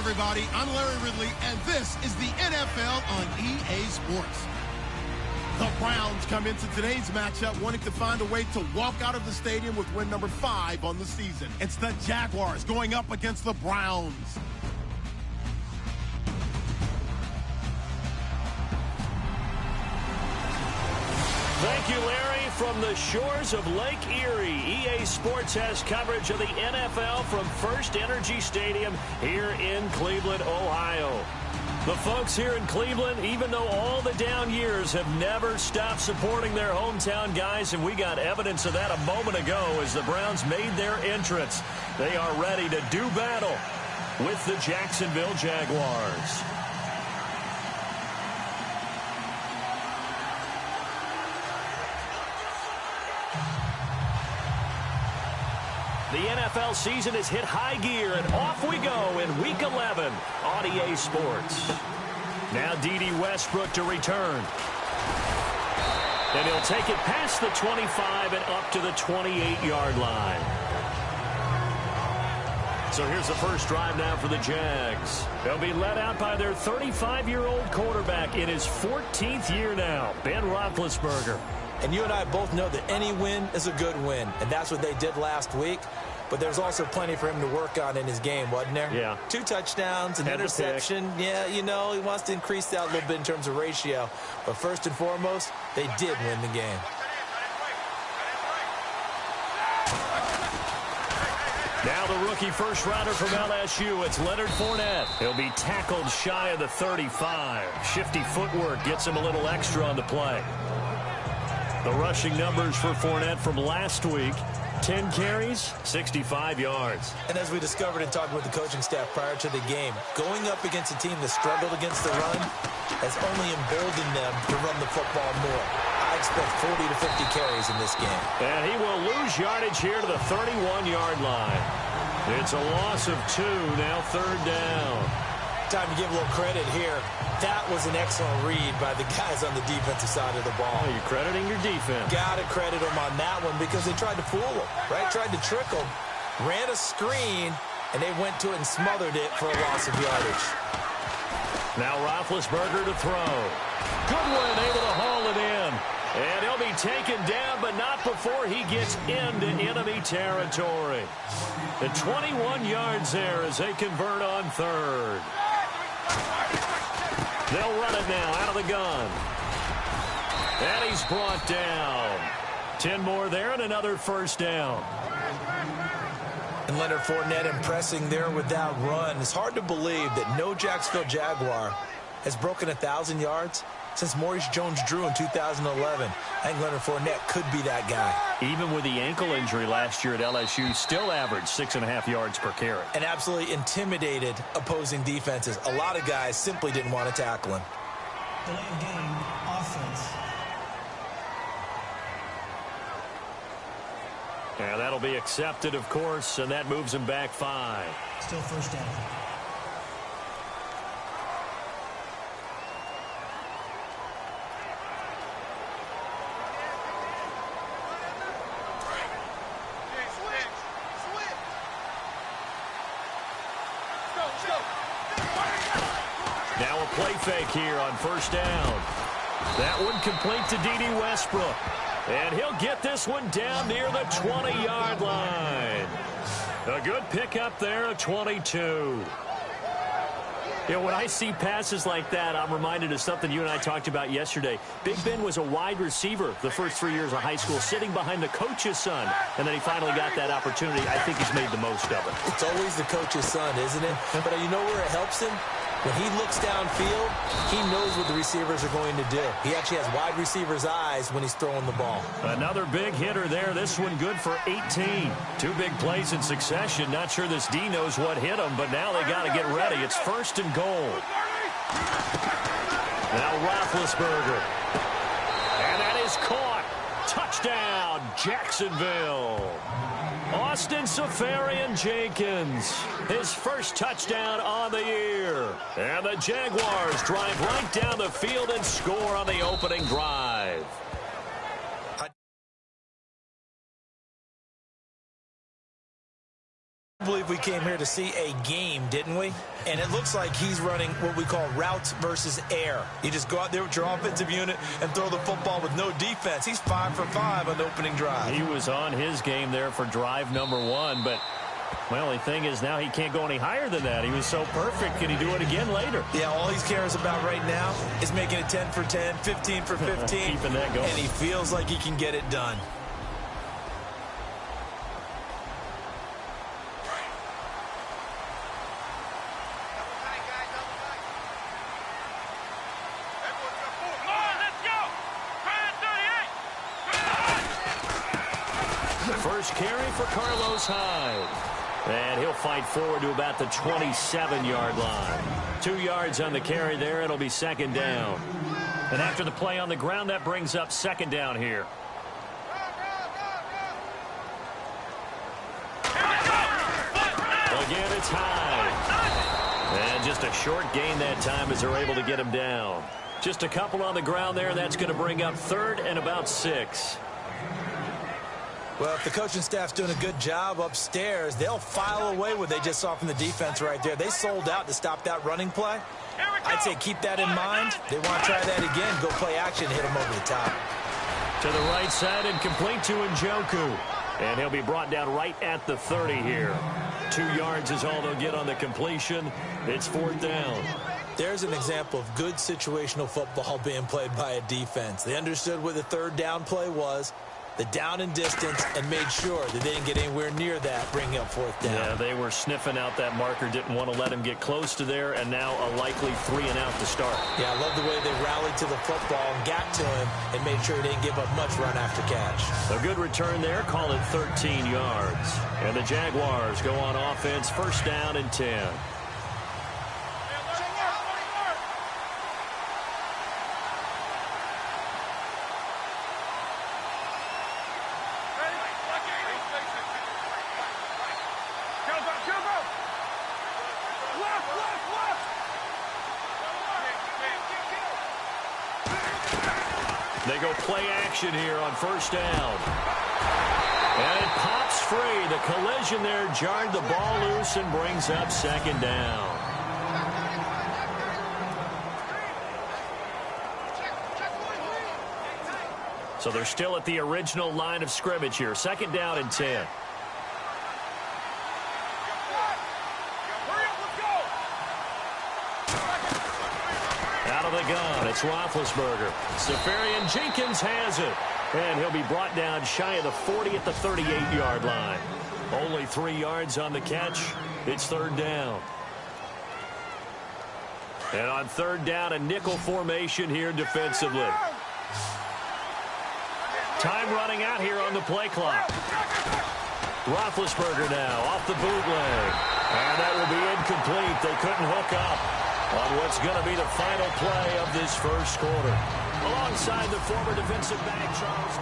everybody. I'm Larry Ridley, and this is the NFL on EA Sports. The Browns come into today's matchup wanting to find a way to walk out of the stadium with win number 5 on the season. It's the Jaguars going up against the Browns. Thank you, Larry. From the shores of Lake Erie, EA Sports has coverage of the NFL from First Energy Stadium here in Cleveland, Ohio. The folks here in Cleveland, even though all the down years, have never stopped supporting their hometown guys, and we got evidence of that a moment ago as the Browns made their entrance. They are ready to do battle with the Jacksonville Jaguars. The NFL season has hit high gear, and off we go in Week 11 on EA Sports. Now D.D. Westbrook to return. And he'll take it past the 25 and up to the 28-yard line. So here's the first drive now for the Jags. They'll be led out by their 35-year-old quarterback in his 14th year now, Ben Roethlisberger. And you and I both know that any win is a good win, and that's what they did last week. But there's also plenty for him to work on in his game, wasn't there? Yeah. 2 touchdowns, an interception. Yeah, you know, he wants to increase that a little bit in terms of ratio. But first and foremost, they did win the game. Now the rookie first rounder from LSU, it's Leonard Fournette. He'll be tackled shy of the 35. Shifty footwork gets him a little extra on the play. The rushing numbers for Fournette from last week, 10 carries, 65 yards. And as we discovered in talking with the coaching staff prior to the game, going up against a team that struggled against the run has only emboldened them to run the football more. I expect 40 to 50 carries in this game. And he will lose yardage here to the 31-yard line. It's a loss of 2, now 3rd down. Time to give a little credit here. That was an excellent read by the guys on the defensive side of the ball. Oh, you're crediting your defense. Got to credit them on that one because they tried to fool them, right? Tried to trick them, ran a screen, and they went to it and smothered it for a loss of yardage. Now Roethlisberger to throw. Goodwin able to haul it in. And he'll be taken down, but not before he gets into enemy territory. The 21 yards there as they convert on 3rd. They'll run it now out of the gun. And he's brought down. 10 more there and another first down. And Leonard Fournette impressing there with that run. It's hard to believe that no Jacksonville Jaguar has broken 1,000 yards since Maurice Jones-Drew in 2011. I think Leonard Fournette could be that guy. Even with the ankle injury last year at LSU, still averaged 6.5 yards per carry. And absolutely intimidated opposing defenses. A lot of guys simply didn't want to tackle him. Delay of game, offense. Yeah, that'll be accepted, of course, and that moves him back 5. Still first down. Now a play fake here on first down. That one complete to D.D. Westbrook. And he'll get this one down near the 20-yard line. A good pickup there at 22. You know, when I see passes like that, I'm reminded of something you and I talked about yesterday. Big Ben was a wide receiver the first 3 years of high school, sitting behind the coach's son. And then he finally got that opportunity. I think he's made the most of it. It's always the coach's son, isn't it? But you know where it helps him? When he looks downfield, he knows what the receivers are going to do. He actually has wide receivers' eyes when he's throwing the ball. Another big hitter there. This one good for 18. 2 big plays in succession. Not sure this D knows what hit him, but now they got to get ready. It's 1st and goal. Now Roethlisberger. And that is caught. Touchdown, Jacksonville. Austin Seferian-Jenkins, his first touchdown on the year. And the Jaguars drive right down the field and score on the opening drive. I believe we came here to see a game, didn't we? And it looks like he's running what we call routes versus air. You just go out there with your offensive unit and throw the football with no defense. He's 5 for 5 on the opening drive. He was on his game there for drive number 1, but well, the thing is now he can't go any higher than that. He was so perfect. Can he do it again later? Yeah, all he cares about right now is making it 10 for 10, 15 for 15. Keeping that going. And he feels like he can get it done. First carry for Carlos Hyde. And he'll fight forward to about the 27-yard line. 2 yards on the carry there. It'll be second down. And after the play on the ground, that brings up second down here. Again, it's Hyde. And just a short gain that time as they're able to get him down. Just a couple on the ground there. That's going to bring up third and about 6. Well, if the coaching staff's doing a good job upstairs, they'll file away what they just saw from the defense right there. They sold out to stop that running play. I'd say keep that in mind. They want to try that again. Go play action, hit them over the top. To the right side and complete to Njoku. And he'll be brought down right at the 30 here. 2 yards is all they'll get on the completion. It's fourth down. There's an example of good situational football being played by a defense. They understood what the third down play was, the down and distance, and made sure that they didn't get anywhere near that, bringing up fourth down. Yeah, they were sniffing out that marker, didn't want to let him get close to there, and now a likely 3 and out to start. Yeah, I love the way they rallied to the football and got to him and made sure he didn't give up much run after catch. A good return there, call it 13 yards. And the Jaguars go on offense, first down and 10. They go play action here on first down. And it pops free. The collision there jarred the ball loose and brings up second down. So they're still at the original line of scrimmage here. Second down and 10. Out of the gun, it's Roethlisberger. Safarian Jenkins has it. And he'll be brought down shy of the 40 at the 38-yard line. Only 3 yards on the catch. It's third down. And on third down, a nickel formation here defensively. Time running out here on the play clock. Roethlisberger now off the bootleg. And that will be incomplete. They couldn't hook up on what's going to be the final play of this first quarter. Alongside the former defensive back, Charles.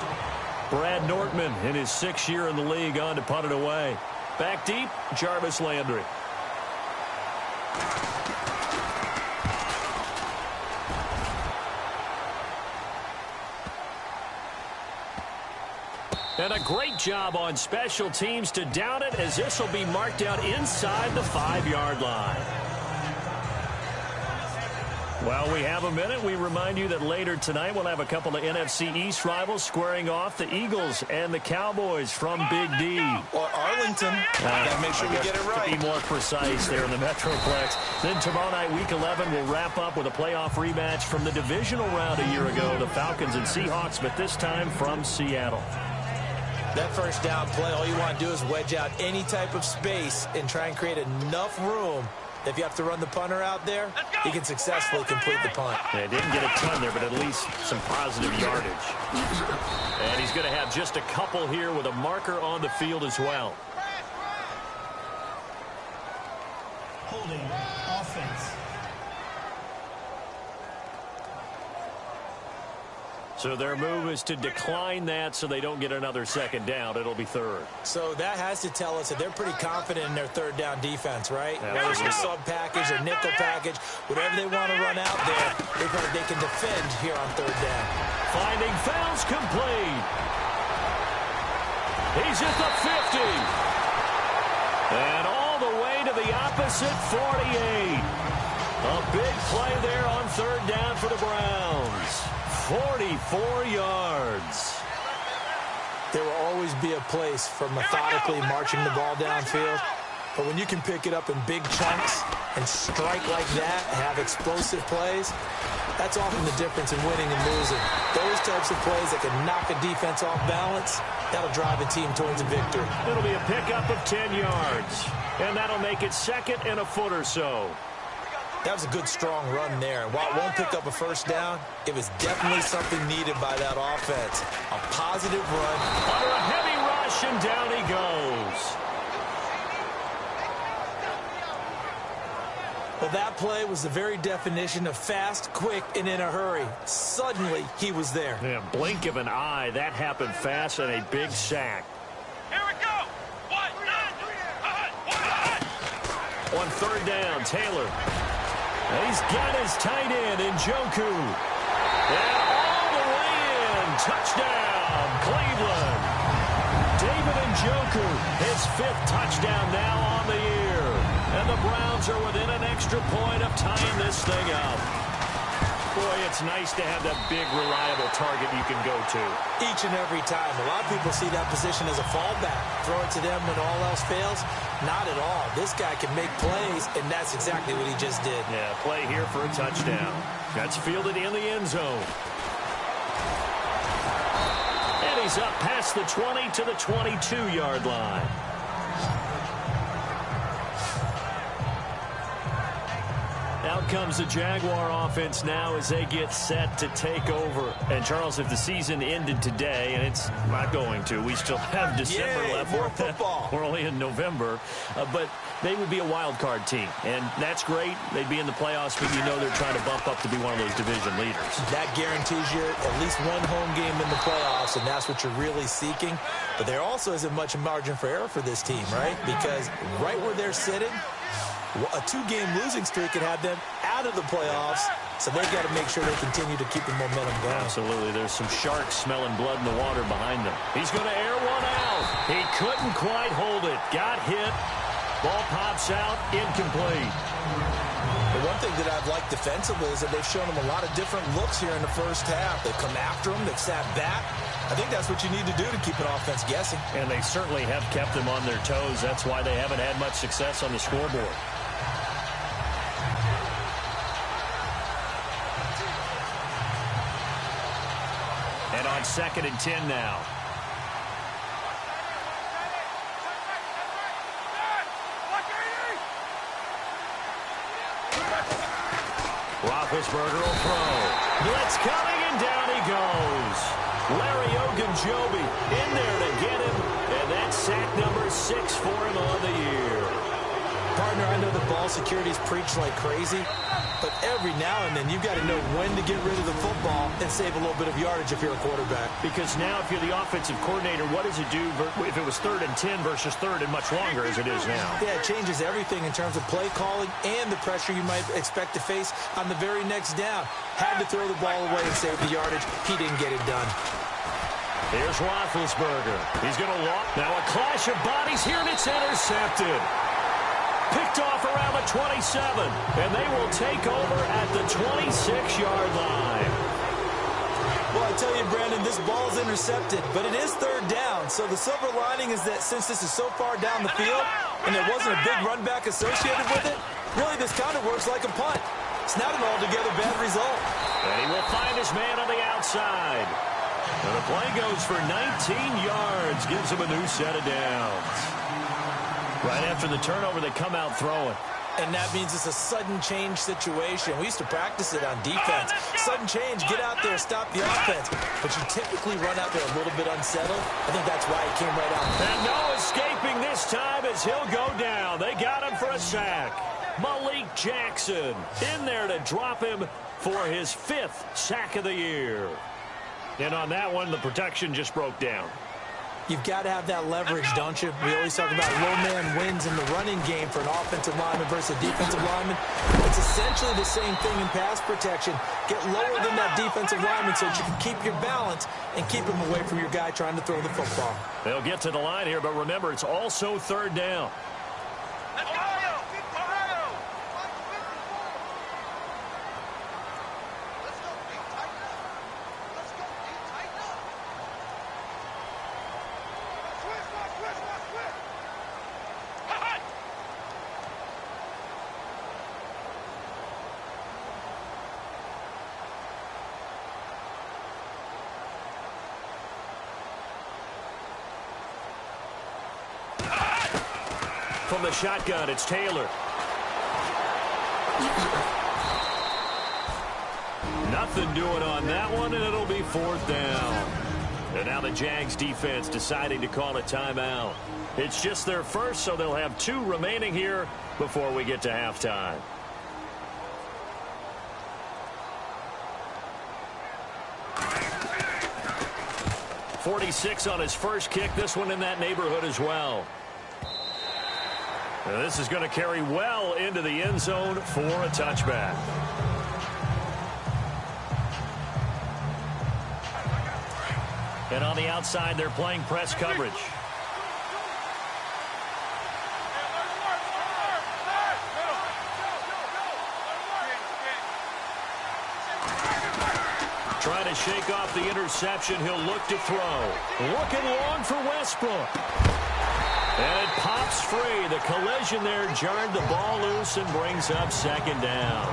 Brad Nortman in his 6th year in the league on to punt it away. Back deep, Jarvis Landry. And a great job on special teams to down it, as this will be marked out inside the 5-yard line. While we have a minute, we remind you that later tonight we'll have a couple of NFC East rivals squaring off, the Eagles and the Cowboys from Big D. Or Arlington. Gotta make sure we get it right. To be more precise there in the Metroplex. Then tomorrow night, Week 11, will wrap up with a playoff rematch from the divisional round a year ago, the Falcons and Seahawks, but this time from Seattle. That first down play, all you want to do is wedge out any type of space and try and create enough room. If you have to run the punter out there, he can successfully complete the punt. Yeah, didn't get a ton there, but at least some positive yardage. And he's going to have just a couple here with a marker on the field as well. Holding offense. So their move is to decline that so they don't get another second down. It'll be third. So that has to tell us that they're pretty confident in their third down defense, right? Yeah. Whether it's a sub package or nickel package, whatever they want to run out there, they feel like they can defend here on third down. Finding Fouls complete. He's at the 50. And all the way to the opposite 48. A big play there on third down for the Browns. 44 yards. There will always be a place for methodically marching the ball downfield. But when you can pick it up in big chunks and strike like that, have explosive plays, that's often the difference in winning and losing. Those types of plays that can knock a defense off balance, that'll drive a team towards a victory. It'll be a pickup of 10 yards. And that'll make it second and a foot or so. That was a good, strong run there. And while it won't pick up a first down, it was definitely something needed by that offense. A positive run. Under a heavy rush, and down he goes. Well, that play was the very definition of fast, quick, and in a hurry. Suddenly, he was there. Yeah, blink of an eye. That happened fast and a big sack. Here we go. On third down, Taylor. And he's got his tight end, Njoku. And all the way in. Touchdown, Cleveland. David Njoku, his 5th touchdown now on the year. And the Browns are within an extra point of tying this thing up. Boy, it's nice to have that big, reliable target you can go to. Each and every time. A lot of people see that position as a fallback. Throw it to them when all else fails. Not at all. This guy can make plays, and that's exactly what he just did. Yeah, play here for a touchdown. That's fielded in the end zone. And he's up past the 20 to the 22-yard line. Out comes the Jaguar offense now as they get set to take over. And, Charles, if the season ended today, and it's not going to, we still have December left. More football. We're only in November. But they would be a wild card team. And that's great. They'd be in the playoffs, but you know they're trying to bump up to be one of those division leaders. That guarantees you at least one home game in the playoffs, and that's what you're really seeking. But there also isn't much margin for error for this team, right? Because right where they're sitting, a 2-game losing streak could have them out of the playoffs, so they've got to make sure they continue to keep the momentum going. Absolutely. There's some sharks smelling blood in the water behind them. He's going to air one out. He couldn't quite hold it. Got hit. Ball pops out. Incomplete. The one thing that I've liked defensively is that they've shown them a lot of different looks here in the first half. They've come after them. They've sat back. I think that's what you need to do to keep an offense guessing. And they certainly have kept them on their toes. That's why they haven't had much success on the scoreboard. And on 2nd and 10 now. Roethlisberger will throw. Blitz coming, and down he goes. Larry Ogunjobi in there to get him. And that's sack number 6 for him on the year. Partner, I know the ball security's preached like crazy, but every now and then you've got to know when to get rid of the football and save a little bit of yardage if you're a quarterback. Because now if you're the offensive coordinator, what does it do if it was 3rd and 10 versus 3rd and much longer as it is now? Yeah, it changes everything in terms of play calling and the pressure you might expect to face on the very next down. Had to throw the ball away and save the yardage. He didn't get it done. Here's Roethlisberger. He's going to walk. Now a clash of bodies here, and it's intercepted. Picked off around the 27, and they will take over at the 26-yard line. Well, I tell you, Brandon, this ball's intercepted, but it is 3rd down. So the silver lining is that since this is so far down the field and there wasn't a big run back associated with it, really this kind of works like a punt. It's not an altogether bad result. And he will find his man on the outside. And the play goes for 19 yards, gives him a new set of downs. Right after the turnover, they come out throwing. And that means it's a sudden change situation. We used to practice it on defense. Sudden change, get out there, stop the offense. But you typically run out there a little bit unsettled. I think that's why he came right out. And no escaping this time as he'll go down. They got him for a sack. Malik Jackson in there to drop him for his 5th sack of the year. And on that one, the protection just broke down. You've got to have that leverage, don't you? We always talk about low man wins in the running game for an offensive lineman versus a defensive lineman. It's essentially the same thing in pass protection. Get lower than that defensive lineman so that you can keep your balance and keep him away from your guy trying to throw the football. They'll get to the line here, but remember, it's also 3rd down. from the shotgun. It's Taylor. Nothing doing on that one, and it'll be 4th down. And now the Jags defense deciding to call a timeout. It's just their first, so they'll have 2 remaining here before we get to halftime. .46 on his first kick. This one in that neighborhood as well. And this is going to carry well into the end zone for a touchback. And on the outside, they're playing press coverage. Trying to shake off the interception. He'll look to throw. Looking long for Westbrook. And it pops free. The collision there jarred the ball loose and brings up 2nd down.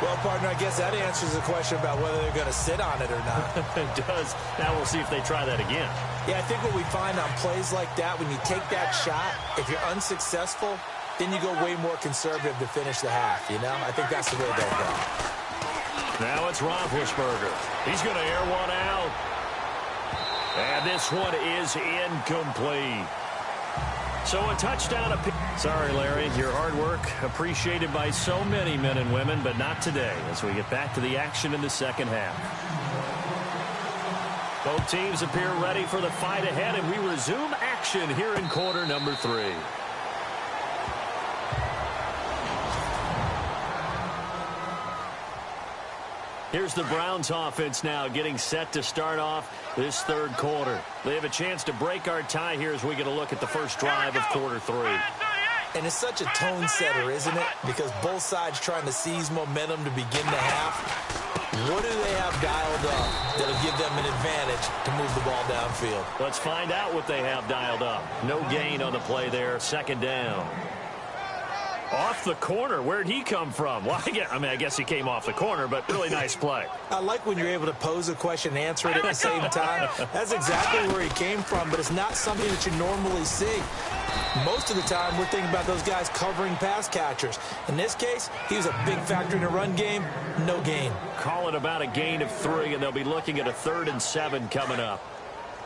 Well, partner, I guess that answers the question about whether they're going to sit on it or not. It does. Now we'll see if they try that again. Yeah, I think what we find on plays like that, when you take that shot, if you're unsuccessful, then you go way more conservative to finish the half, you know? I think that's the way they'll go. Now it's Roethlisberger. He's going to air one out. And this one is incomplete. So a touchdown. Sorry, Larry, your hard work appreciated by so many men and women, but not today as we get back to the action in the second half. Both teams appear ready for the fight ahead, and we resume action here in quarter number 3. Here's the Browns offense now getting set to start off this 3rd quarter. They have a chance to break our tie here as we get a look at the first drive of quarter 3. And it's such a tone setter, isn't it? Because both sides trying to seize momentum to begin the half. What do they have dialed up that'll give them an advantage to move the ball downfield? Let's find out what they have dialed up. No gain on the play there. 2nd down. Off the corner. Where'd he come from? Well, I guess he came off the corner, but really nice play. I like when you're able to pose a question and answer it at the same time. That's exactly where he came from, but it's not something that you normally see. Most of the time, we're thinking about those guys covering pass catchers. In this case, he was a big factor in the run game. No gain. Call it about a gain of 3, and they'll be looking at a 3rd and 7 coming up.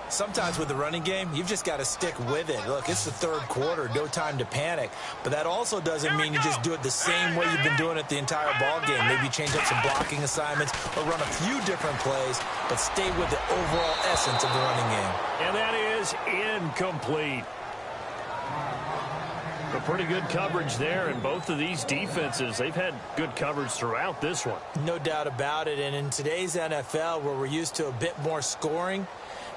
Sometimes with the running game, you've just got to stick with it. Look, it's the 3rd quarter, no time to panic. But that also doesn't mean you just do it the same way you've been doing it the entire ball game. Maybe change up some blocking assignments or run a few different plays, but stay with the overall essence of the running game. And that is incomplete. A pretty good coverage there, and both of these defenses, they've had good coverage throughout this one. No doubt about it, and in today's NFL, where we're used to a bit more scoring,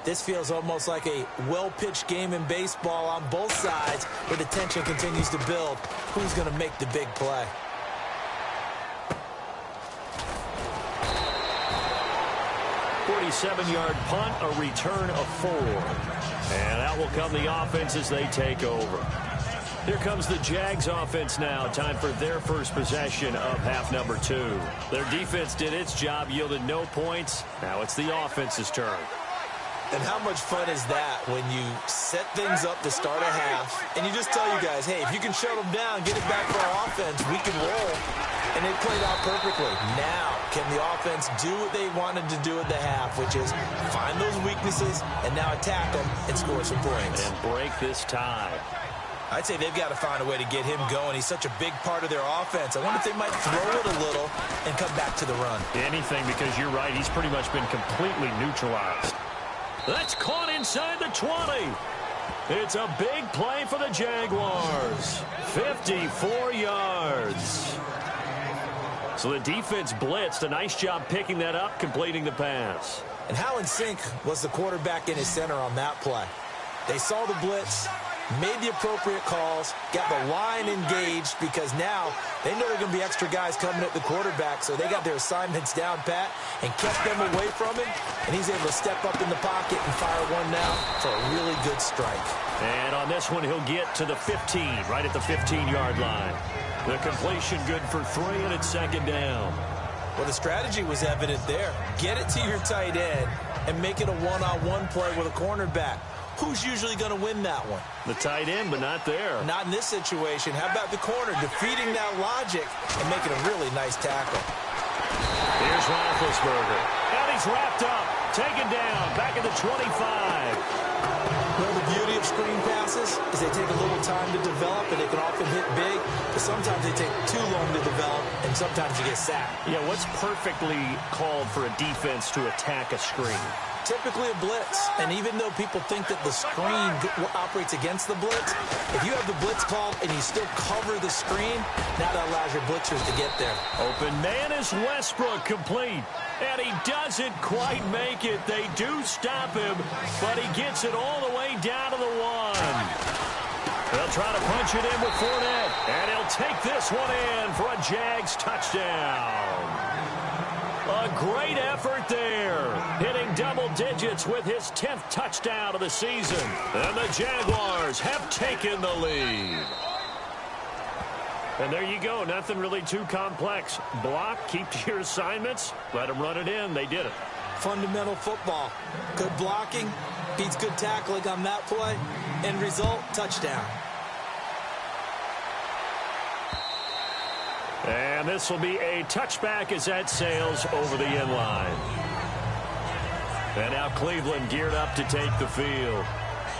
this feels almost like a well-pitched game in baseball on both sides where the tension continues to build. Who's going to make the big play? .47-yard punt, a return of 4. And out will come the offense as they take over. Here comes the Jags offense now. Time for their first possession of half number 2. Their defense did its job, yielded no points. Now it's the offense's turn. And how much fun is that when you set things up to start a half and you just tell you guys, hey, if you can shut them down, get it back for our offense, we can roll. And they played out perfectly. Now, can the offense do what they wanted to do at the half, which is find those weaknesses and now attack them and score some points? And break this tie. I'd say they've got to find a way to get him going. He's such a big part of their offense. I wonder if they might throw it a little and come back to the run. Anything, because you're right, he's pretty much been completely neutralized. That's caught inside the 20. It's a big play for the Jaguars. 54 yards. So the defense blitzed. A nice job picking that up, completing the pass. And how in sync was the quarterback in his center on that play? They saw the blitz, made the appropriate calls, got the line engaged because now they know there are going to be extra guys coming at the quarterback, so they got their assignments down pat and kept them away from him, and he's able to step up in the pocket and fire one now for a really good strike. And on this one, he'll get to the 15, right at the 15-yard line. The completion good for 3, and it's 2nd down. Well, the strategy was evident there. Get it to your tight end and make it a one-on-one play with a cornerback. Who's usually going to win that one? The tight end, but not there. Not in this situation. How about the corner defeating that logic and making a really nice tackle? Here's Roethlisberger. And he's wrapped up. Taken down. Back at the 25. Well, the beauty of screen passes is they take a little time to develop, and they can often hit big, but sometimes they take too long to develop, and sometimes you get sacked. Yeah, what's perfectly called for a defense to attack a screen? Typically a blitz, and even though people think that the screen operates against the blitz, if you have the blitz called and you still cover the screen, now that allows your blitzers to get there. Open man is Westbrook, complete. And he doesn't quite make it. They do stop him, but he gets it all the way down to the 1. They'll try to punch it in with Fournette, and he'll take this one in for a Jags touchdown. A great effort there, hitting double digits with his 10th touchdown of the season. And the Jaguars have taken the lead. And there you go. Nothing really too complex. Block, keep to your assignments, let them run it in. They did it. Fundamental football. Good blocking beats good tackling on that play. End result, touchdown. And this will be a touchback as that sails over the end line. And now Cleveland geared up to take the field.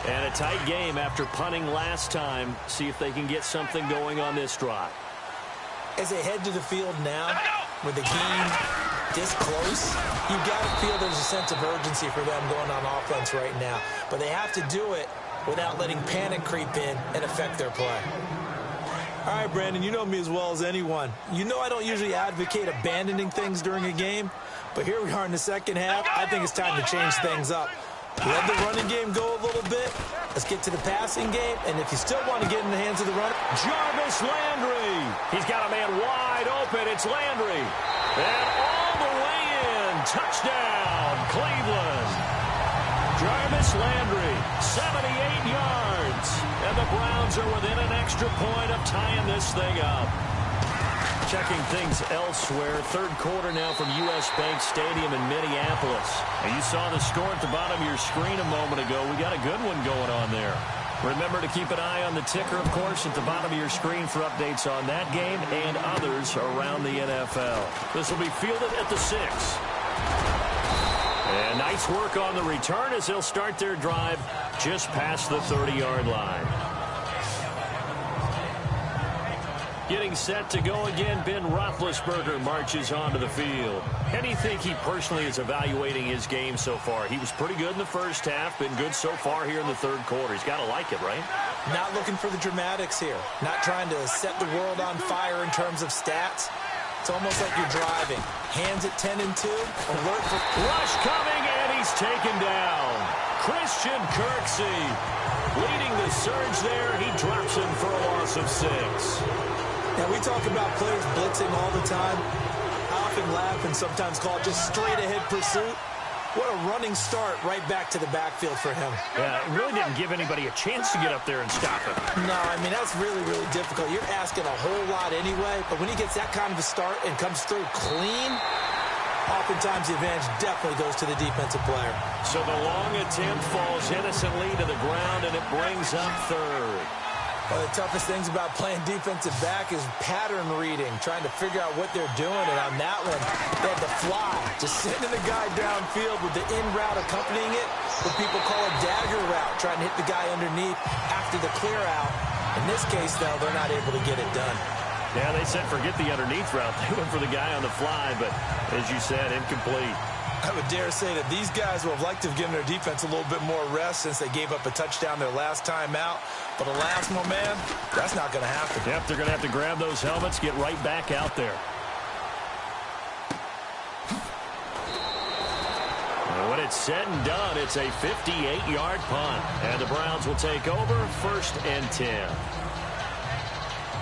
And a tight game after punting last time. See if they can get something going on this drive. As they head to the field now, with the game this close, you've got to feel there's a sense of urgency for them going on offense right now. But they have to do it without letting panic creep in and affect their play. All right, Brandon, you know me as well as anyone. You know I don't usually advocate abandoning things during a game, but here we are in the second half. I think it's time to change things up. Let the running game go a little bit. Let's get to the passing game, and if you still want to get in the hands of the runner, Jarvis Landry. He's got a man wide open. It's Landry. And all the way in. Touchdown, Cleveland. Jarvis Landry, 78 yards. And the Browns are within an extra point of tying this thing up. Checking things elsewhere. Third quarter now from U.S. Bank Stadium in Minneapolis. And you saw the score at the bottom of your screen a moment ago. We got a good one going on there. Remember to keep an eye on the ticker, of course, at the bottom of your screen for updates on that game and others around the NFL. This will be fielded at the 6. And nice work on the return as they'll start their drive just past the 30-yard line. Getting set to go again, Ben Roethlisberger marches onto the field. How do you think he personally is evaluating his game so far? He was pretty good in the first half, been good so far here in the third quarter. He's got to like it, right? Not looking for the dramatics here. Not trying to set the world on fire in terms of stats. It's almost like you're driving. Hands at 10 and 2. Alert for rush coming, and he's taken down. Christian Kirksey leading the surge there. He drops him for a loss of 6. Now, we talk about players blitzing all the time. I often laugh and sometimes call it just straight-ahead pursuit. What a running start right back to the backfield for him. Yeah, it really didn't give anybody a chance to get up there and stop him. No, I mean, that's really, really difficult. You're asking a whole lot anyway, but when he gets that kind of a start and comes through clean, oftentimes the advantage definitely goes to the defensive player. So the long attempt falls innocently to the ground, and it brings up third. One of the toughest things about playing defensive back is pattern reading, trying to figure out what they're doing. And on that one, they had the fly, just sending the guy downfield with the in route accompanying it, what people call a dagger route, trying to hit the guy underneath after the clear out. In this case, though, they're not able to get it done. Yeah, they said forget the underneath route. They went for the guy on the fly, but as you said, incomplete. I would dare say that these guys would have liked to have given their defense a little bit more rest since they gave up a touchdown their last time out. But alas, my man, that's not going to happen. Yep, they're going to have to grab those helmets, get right back out there. And when it's said and done, it's a 58-yard punt. And the Browns will take over 1st and 10.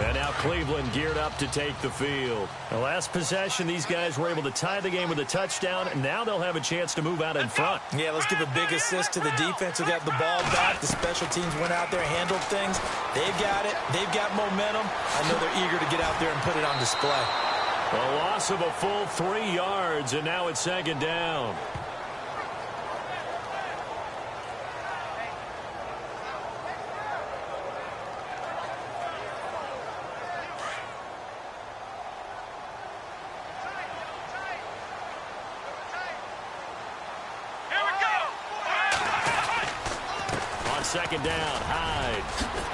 And now Cleveland geared up to take the field. The last possession, these guys were able to tie the game with a touchdown, and now they'll have a chance to move out in front. Yeah, let's give a big assist to the defense who got the ball back. The special teams went out there, handled things. They've got it. They've got momentum. I know they're eager to get out there and put it on display. A loss of a full 3 yards, and now it's 2nd down. second down. Hyde.